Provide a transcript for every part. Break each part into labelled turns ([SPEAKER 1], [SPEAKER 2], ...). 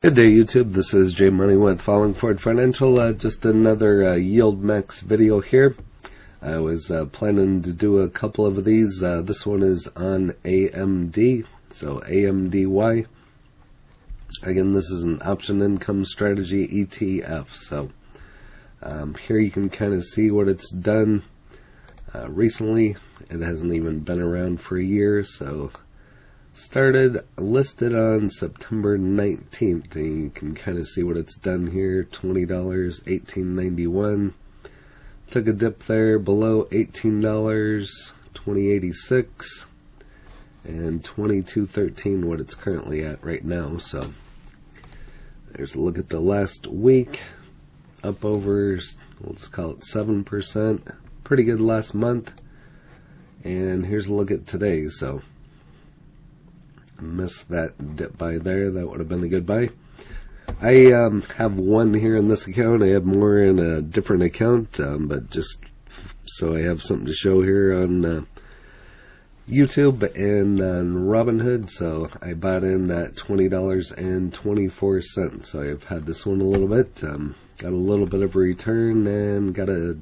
[SPEAKER 1] Good day, YouTube. This is Jay Money with Falling Forward Financial. Just another YieldMax video here. I was planning to do a couple of these. This one is on AMD, so AMDY. Again, this is an option income strategy ETF. So here you can kind of see what it's done recently. It hasn't even been around for a year, so listed on September 19th, and you can kind of see what it's done here. $20, $18.91. Took a dip there below $18, $20.86, and $22.13, what it's currently at right now. So there's a look at the last week, up over, let's call it 7%. Pretty good last month. And here's a look at today. So missed that dip buy there. That would have been a good buy. I have one here in this account. I have more in a different account, but just so I have something to show here on YouTube and on Robinhood. So I bought in at $20.24. So I've had this one a little bit. Got a little bit of a return and got a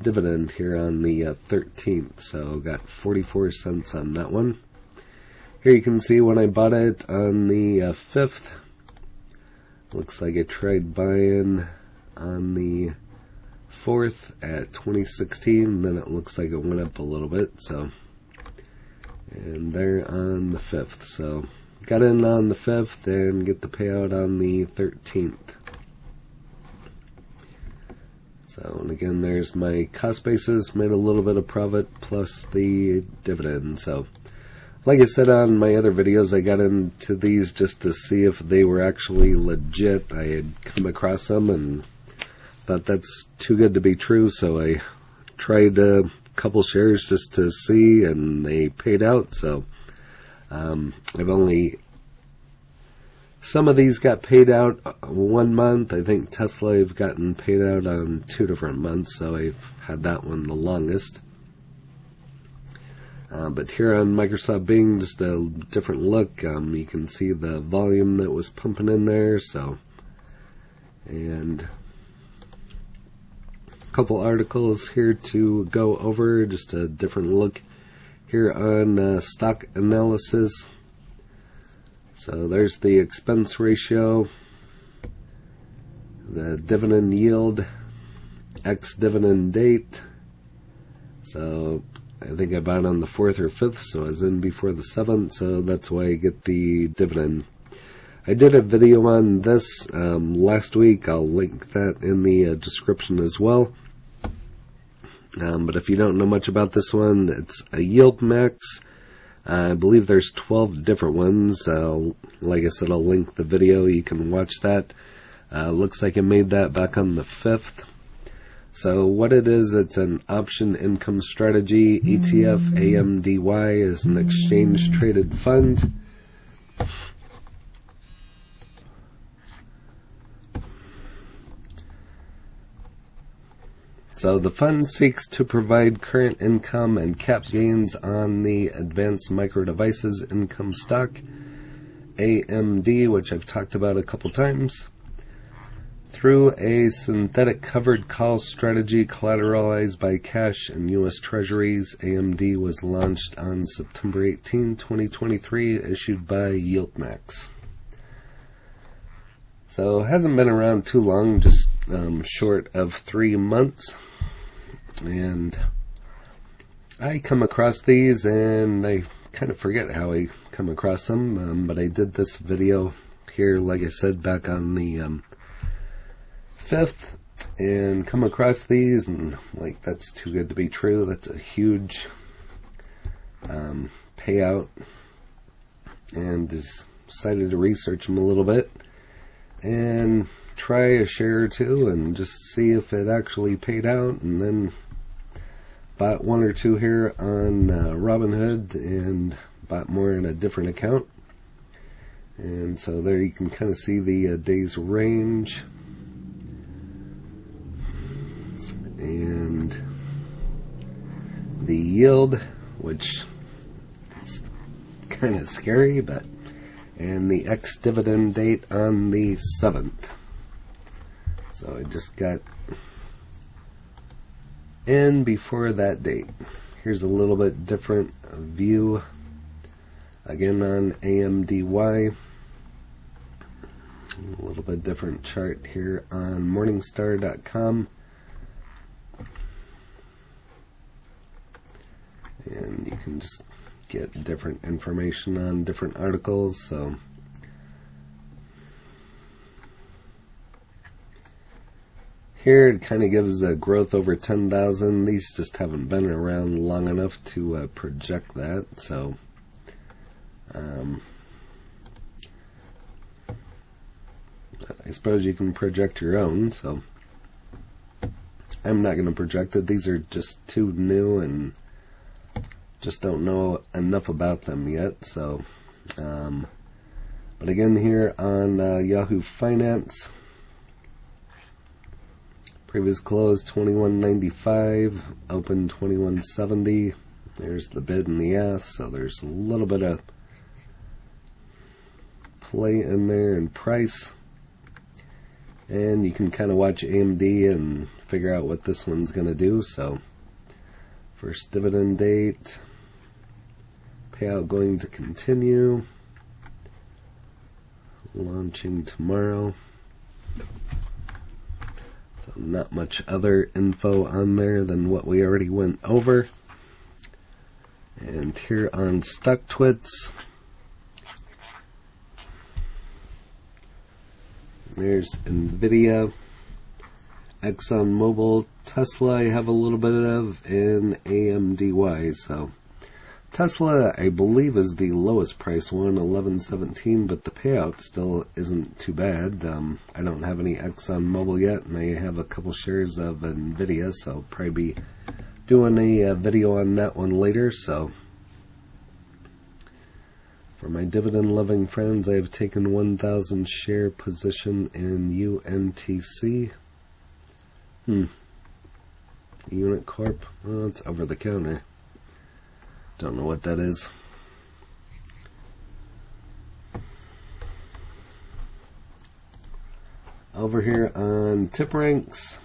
[SPEAKER 1] dividend here on the 13th. So got 44 cents on that one. Here you can see when I bought it on the 5th. Looks like I tried buying on the 4th at 2016. Then it looks like it went up a little bit. So, and there on the 5th. So got in on the 5th and get the payout on the 13th. So, and again, there's my cost basis. Made a little bit of profit plus the dividend. So, like I said on my other videos, I got into these just to see if they were actually legit. I had come across them and thought that's too good to be true, so I tried a couple shares just to see, and they paid out. So some of these got paid out 1 month. I think Tesla I've gotten paid out on 2 different months, so I've had that one the longest. But here on Microsoft Bing, just a different look. You can see the volume that was pumping in there. So, and a couple articles here to go over. Just a different look here on stock analysis. So there's the expense ratio, the dividend yield, ex-dividend date. So I think I bought on the 4th or 5th, so I was in before the 7th, so that's why I get the dividend. I did a video on this last week. I'll link that in the description as well. But if you don't know much about this one, it's a YieldMax. I believe there's 12 different ones. Like I said, I'll link the video. You can watch that. Looks like I made that back on the 5th. So what it is, it's an option income strategy. ETF AMDY is an exchange traded fund. So the fund seeks to provide current income and cap gains on the advanced micro devices income stock, AMD, which I've talked about a couple times, through a synthetic covered call strategy collateralized by cash and U.S. Treasuries. AMD was launched on September 18, 2023, issued by YieldMax. So it hasn't been around too long, just short of 3 months. And I come across these and I kind of forget how I come across them, but I did this video here, like I said, back on the 5th, and come across these and like, that's too good to be true. That's a huge payout, and decided to research them a little bit and try a share or two and just see if it actually paid out, and then bought 1 or 2 here on Robinhood and bought more in a different account. And so there you can kind of see the days range. And the yield, which is kind of scary, but and the ex-dividend date on the 7th. So I just got in before that date. Here's a little bit different view again on AMDY. A little bit different chart here on Morningstar.com. And you can just get different information on different articles. So here it kind of gives a growth over 10,000. These just haven't been around long enough to project that. So I suppose you can project your own. So I'm not going to project it. These are just too new and just don't know enough about them yet. So, but again here on Yahoo Finance, previous close 21.95, open 21.70. There's the bid and the ask, so there's a little bit of play in there in price. And you can kind of watch AMD and figure out what this one's going to do. So, first dividend date, payout going to continue, launching tomorrow. So not much other info on there than what we already went over. And here on StockTwits, there's Nvidia, ExxonMobil, Tesla I have a little bit of, and AMDY. So Tesla, I believe, is the lowest price one, $11.17, but the payout still isn't too bad. I don't have any ExxonMobil yet, and I have a couple shares of Nvidia, so I'll probably be doing a video on that one later. So for my dividend-loving friends, I have taken 1,000 share position in UNTC. Unit Corp. Well, it's over the counter. Don't know what that is. Over here on tip ranks,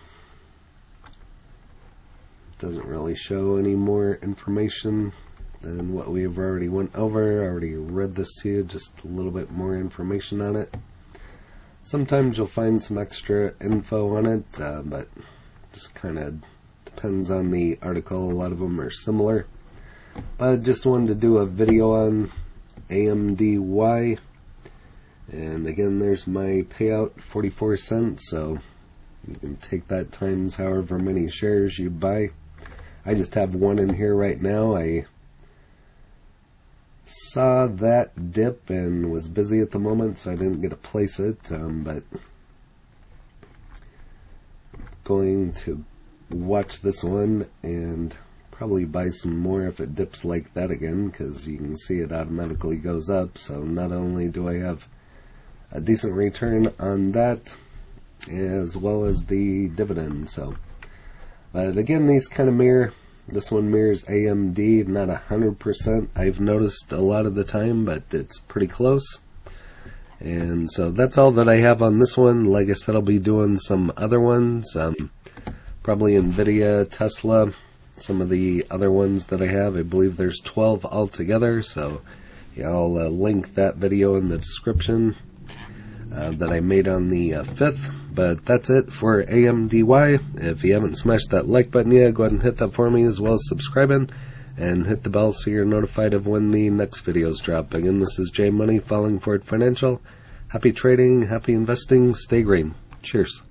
[SPEAKER 1] doesn't really show any more information than what we have already went over. I already read this to you, just a little bit more information on it. Sometimes you'll find some extra info on it, but just kind of depends on the article. A lot of them are similar. But I just wanted to do a video on AMDY. And again, there's my payout, 44 cents. So you can take that times however many shares you buy. I just have one in here right now. I saw that dip and was busy at the moment, so I didn't get to place it. But going to watch this one and probably buy some more if it dips like that again, because you can see it automatically goes up. So not only do I have a decent return on that, as well as the dividend. So, but again, these kind of mirror. This one mirrors AMD, not 100%. I've noticed a lot of the time, but it's pretty close. And so that's all that I have on this one. Like I said, I'll be doing some other ones, probably Nvidia, Tesla, some of the other ones that I have. I believe there's 12 altogether. So yeah, I'll link that video in the description that I made on the 5th. But that's it for AMDY. If you haven't smashed that like button yet, go ahead and hit that for me, as well as subscribing, and hit the bell so you're notified of when the next videos drop. Again, this is Jay Money, Falling Forward Financial. Happy trading, happy investing, stay green. Cheers.